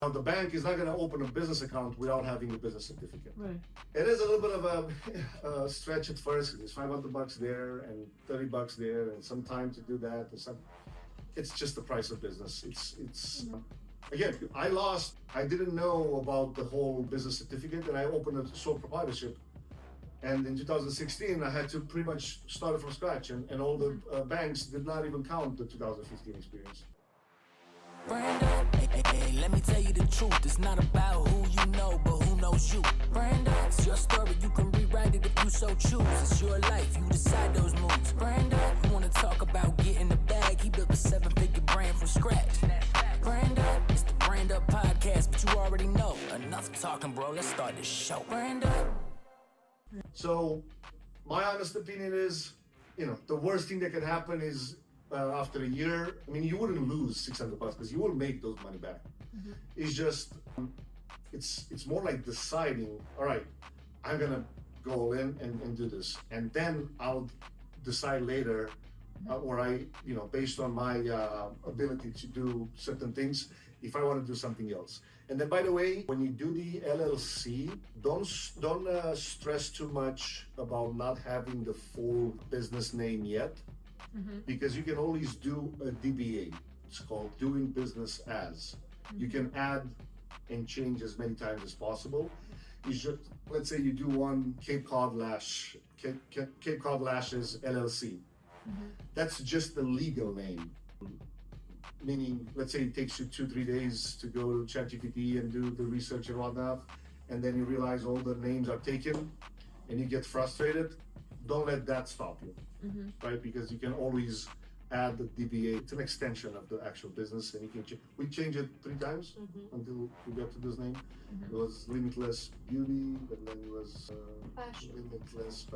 Now, the bank is not going to open a business account without having a business certificate. Right. It is a little bit of a stretch at first because it's $500 there and $30 there, and some time to do that. And some, it's just the price of business. It's again, I didn't know about the whole business certificate, and I opened a sole proprietorship. And in 2016, I had to pretty much start it from scratch, and all the banks did not even count the 2015 experience. Brando, hey, let me tell you the truth. It's not about who you know, but who knows you. Brando, it's your story. You can rewrite it if you so choose. It's your life. You decide those moves. Brando, you want to talk about getting the bag? He built a 7-figure brand from scratch. Brando, it's the Brand Up podcast, but you already know. Enough talking, bro. Let's start this show. Brando. So, my honest opinion is, the worst thing that can happen is after a year, you wouldn't lose $600 because you will make those money back. Mm-hmm. It's just, it's more like deciding, all right, I'm gonna go all in and do this, and then I'll decide later, or based on my ability to do certain things, if I want to do something else. And then, by the way, when you do the LLC, don't stress too much about not having the full business name yet, because you can always do a DBA. It's called doing business as. You can add and change as many times as possible. Let's say you do one Cape Cod Lashes LLC. That's just the legal name. Meaning, let's say it takes you 2-3 days to go to ChatGPT and do the research and whatnot, and then you realize all the names are taken and you get frustrated. Don't let that stop you, right? Because you can always add the DBA. It's an extension of the actual business, and you can we changed it 3 times until we got to this name. It was Limitless Beauty, and then it was Limitless.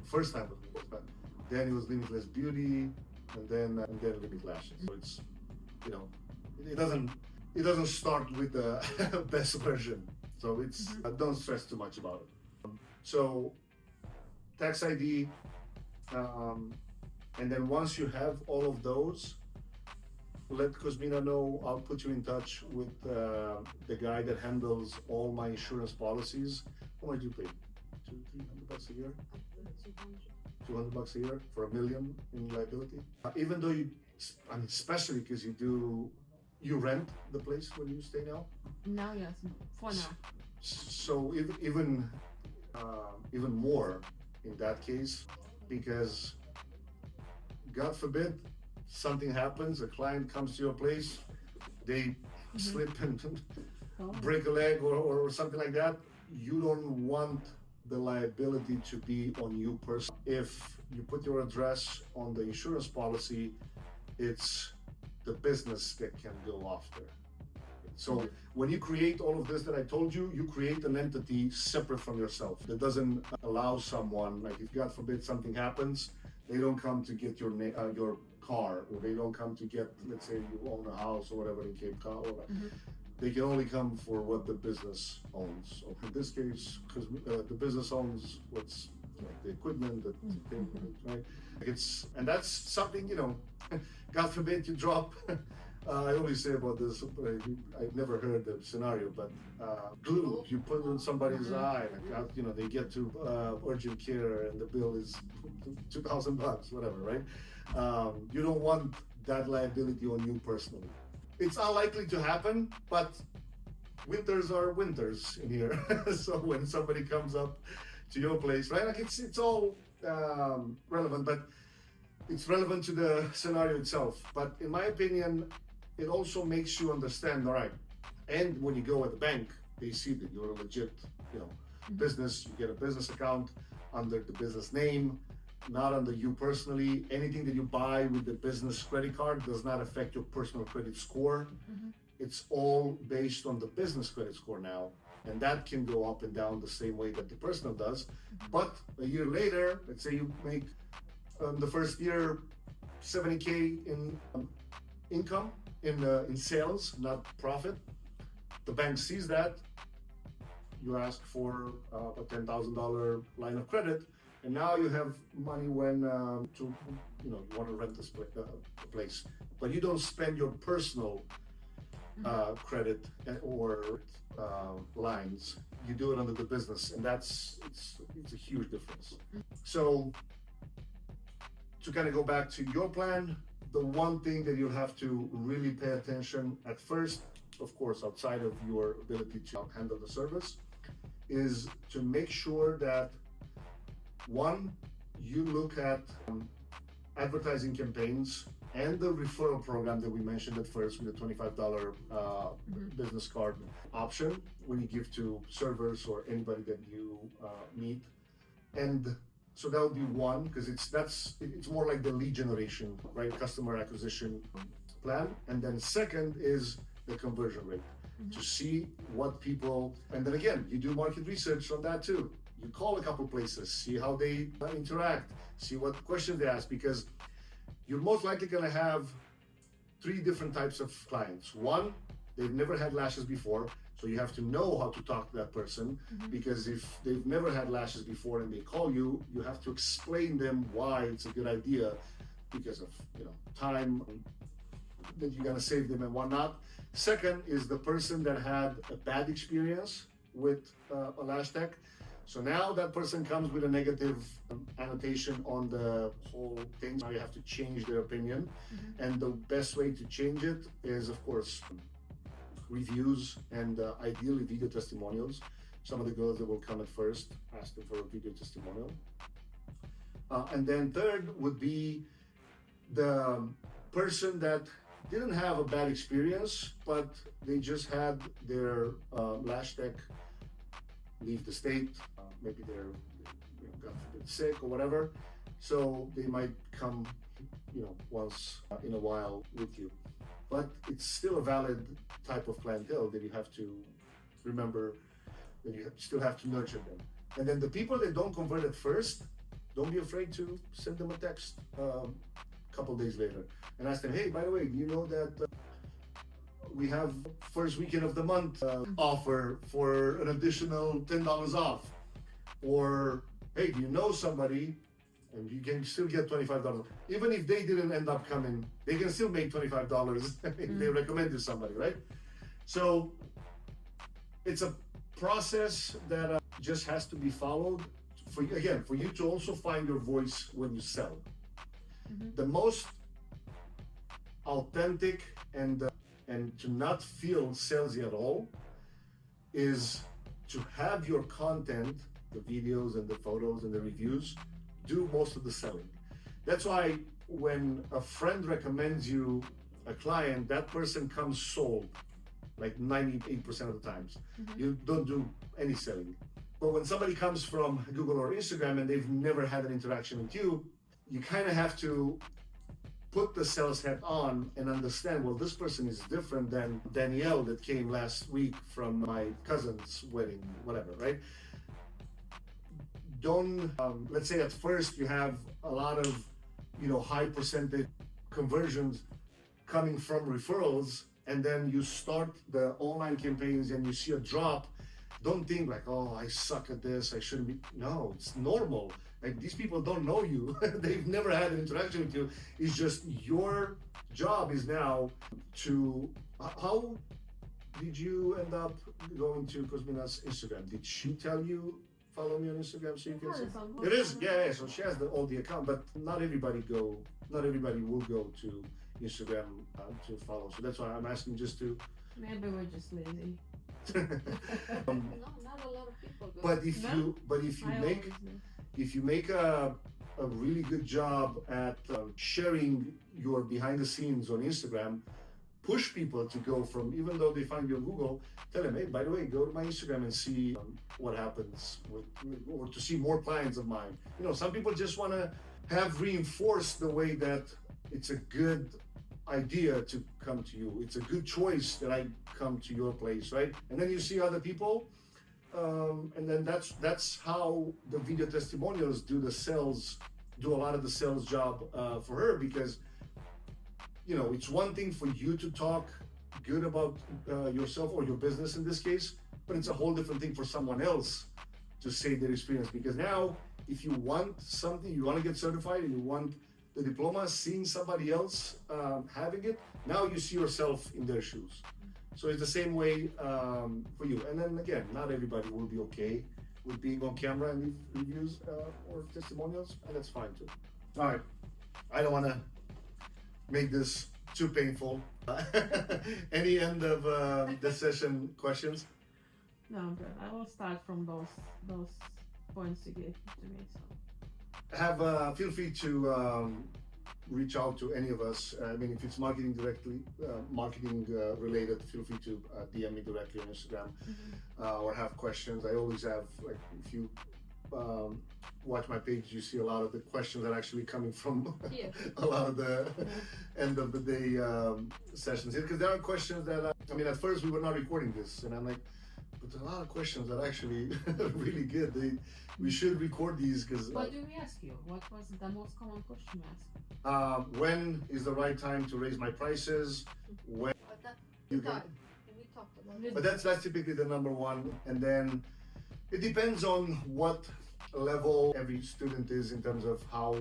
First time was Limitless, but then it was Limitless Beauty, and then Limitless Lashes. So it's it doesn't start with the best version. So it's don't stress too much about it. So tax ID, and then once you have all of those, let Cosmina know. I'll put you in touch with the guy that handles all my insurance policies. How much do you pay? $200-300 a year? $200 a year for $1 million in liability. Even though especially because you rent the place where you stay now. Now, yes, for now. So even more in that case, because God forbid something happens, a client comes to your place, they slip and break a leg or something like that, you don't want the liability to be on you personally. If you put your address on the insurance policy, it's the business that can go after. So when you create all of this that I told you, you create an entity separate from yourself that doesn't allow someone, like if God forbid something happens, they don't come to get your car, or they don't come to get, let's say you own a house or whatever in Cape Cod. They can only come for what the business owns. So in this case, because the business owns what's the equipment, the thing, right? And that's something, God forbid you drop. I always say about this, I've never heard the scenario, but glue, you put on somebody's eye, they get to urgent care and the bill is $2,000, whatever, right? You don't want that liability on you personally. It's unlikely to happen, but winters are winters in here. So when somebody comes up to your place, right? Like it's all relevant, but it's relevant to the scenario itself. But in my opinion, it also makes you understand, all right, and when you go at the bank, they see that you're a legit, business. You get a business account under the business name, not under you personally. Anything that you buy with the business credit card does not affect your personal credit score. It's all based on the business credit score now, and that can go up and down the same way that the personal does. But a year later, let's say you make the first year $70K in income in sales, not profit. The bank sees that. You ask for a $10,000 line of credit, and now you have money when you want to rent this place, but you don't spend your personal credit or lines. You do it under the business, and it's a huge difference. So to kind of go back to your plan, the one thing that you'll have to really pay attention at first, of course, outside of your ability to handle the service, is to make sure that one, you look at advertising campaigns and the referral program that we mentioned at first with the $25 business card option when you give to servers or anybody that you meet. And so that would be one, because it's more like the lead generation, right? Customer acquisition plan. And then second is the conversion rate, to see what people, and then again, you do market research on that too. You call a couple places, see how they interact, see what questions they ask, because you're most likely going to have three different types of clients. One, they've never had lashes before, so you have to know how to talk to that person, because if they've never had lashes before and they call you, you have to explain them why it's a good idea, because of time that you're going to save them and whatnot. Second is the person that had a bad experience with a lash tech. So now that person comes with a negative annotation on the whole thing. Now you have to change their opinion. And the best way to change it is, of course, reviews and ideally video testimonials. Some of the girls that will come at first, ask them for a video testimonial. And then third would be the person that didn't have a bad experience, but they just had their lash tech leave the state. Maybe they're God forbid sick or whatever, so they might come once in a while with you, but it's still a valid type of clientele that you have to remember, that you still have to nurture them. And then the people that don't convert at first, don't be afraid to send them a text a couple days later and ask them, hey, by the way, do you know that we have first weekend of the month offer for an additional $10 off? Or, hey, do you know somebody, and you can still get $25. Even if they didn't end up coming, they can still make $25 if they recommend to somebody, right? So it's a process that just has to be followed for you to also find your voice when you sell. The most authentic and to not feel salesy at all is to have your content, the videos and the photos and the reviews, do most of the selling. That's why when a friend recommends you a client, that person comes sold like 98% of the times. You don't do any selling. But when somebody comes from Google or Instagram and they've never had an interaction with you, you kind of have to put the sales hat on and understand, well, this person is different than Danielle that came last week from my cousin's wedding, whatever, right? Don't, let's say at first you have a lot of, high percentage conversions coming from referrals, and then you start the online campaigns and you see a drop. Don't think like, oh, I suck at this, I shouldn't be. No, it's normal. Like, these people don't know you. They've never had an interaction with you. It's just your job is now to, how did you end up going to Cosmina's Instagram? Did she tell you, follow me on Instagram so you can see? It is, yeah. So she has all the account, but not everybody will go to Instagram to follow. So that's why I'm asking just to. Maybe we're just lazy. No, not a lot of people go. But if you make a really good job at sharing your behind the scenes on Instagram, push people to go from, even though they find you on Google, tell them, hey, by the way, go to my Instagram and see what happens or to see more clients of mine. Some people just want to have reinforced the way that it's a good idea to come to you. It's a good choice that I come to your place, right? And then you see other people, and then that's how the video testimonials do a lot of the sales job for her, because it's one thing for you to talk good about yourself or your business in this case, but it's a whole different thing for someone else to say their experience. Because now, if you want something, you want to get certified and you want the diploma, seeing somebody else having it, now you see yourself in their shoes. So it's the same way for you. And then again, not everybody will be okay with being on camera and leave reviews or testimonials, and that's fine too. All right, I don't want to make this too painful. Any end of the session questions? No, I'm good. I will start from those points you gave to me. So Have feel free to reach out to any of us. I mean, if it's marketing directly, marketing related, feel free to DM me directly on Instagram or have questions. I always have, like, if you watch my page, you see a lot of the questions that are actually coming from a lot of the end of the day sessions here, because there are questions that I mean, at first we were not recording this, and I'm like, but there are a lot of questions that are actually really good. We should record these because. what do we ask you? What was the most common question you asked? When is the right time to raise my prices? When But that, you we can, talked about it. but that's typically the number one, and then it depends on what level every student is in terms of how,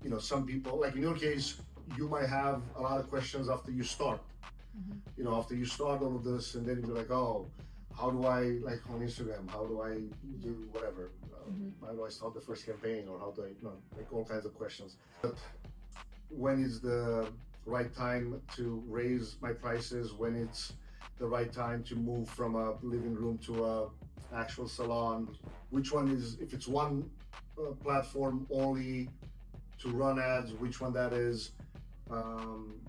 you know, some people, like in your case, you might have a lot of questions after you start. You know, after you start all of this, and then you're like, oh, how do I, like on Instagram, how do I do whatever? How do I start the first campaign, or how do I, you know, like all kinds of questions. But when is the right time to raise my prices? When it's the right time to move from a living room to a actual salon? Which one is, if it's one platform only to run ads, which one that is?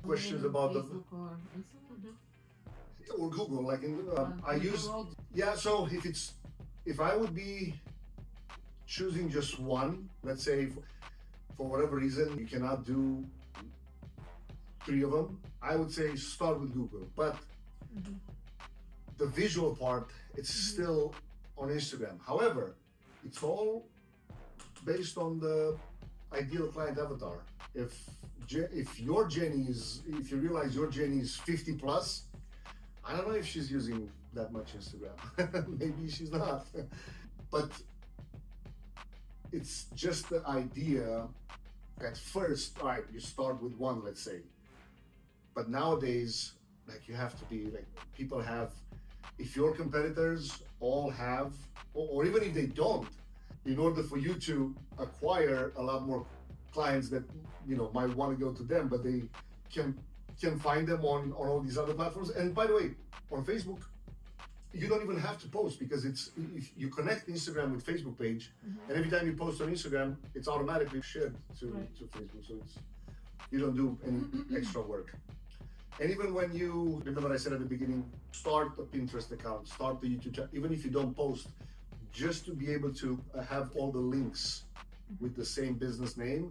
Questions about Facebook or Instagram? or Google, like in, I use, Google. yeah, so if I would be choosing just one, let's say for whatever reason you cannot do 3 of them, I would say start with Google. But the visual part, it's still on Instagram. However, it's all based on the ideal client avatar. If your Jenny is, if you realize your Jenny is 50 plus, I don't know if she's using that much Instagram. Maybe she's not. But it's just the idea. At first, all right, you start with one, let's say. But nowadays, like, you have to be, like, people have, if your competitors all have, or even if they don't, in order for you to acquire a lot more clients that, you know, might want to go to them, but they can find them on all these other platforms. And by the way, on Facebook, you don't even have to post, because it's, if you connect Instagram with Facebook page, and every time you post on Instagram, it's automatically shared to Facebook. So it's, you don't do any extra work. And even when you, remember what I said at the beginning, start a Pinterest account, start the YouTube channel, even if you don't post, just to be able to have all the links with the same business name,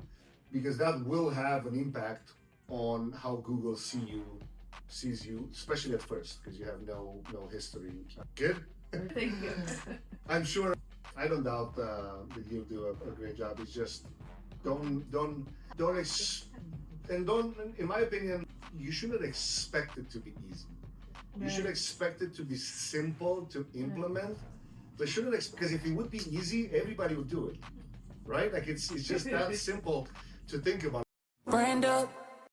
because that will have an impact on how Google sees you, especially at first, because you have no history. Good? Thank you. I'm sure, I don't doubt that you'll do a great job. It's just, in my opinion, you shouldn't expect it to be easy. You should expect it to be simple to implement. But shouldn't because if it would be easy, everybody would do it, right? Like it's just that simple to think about. Brand up,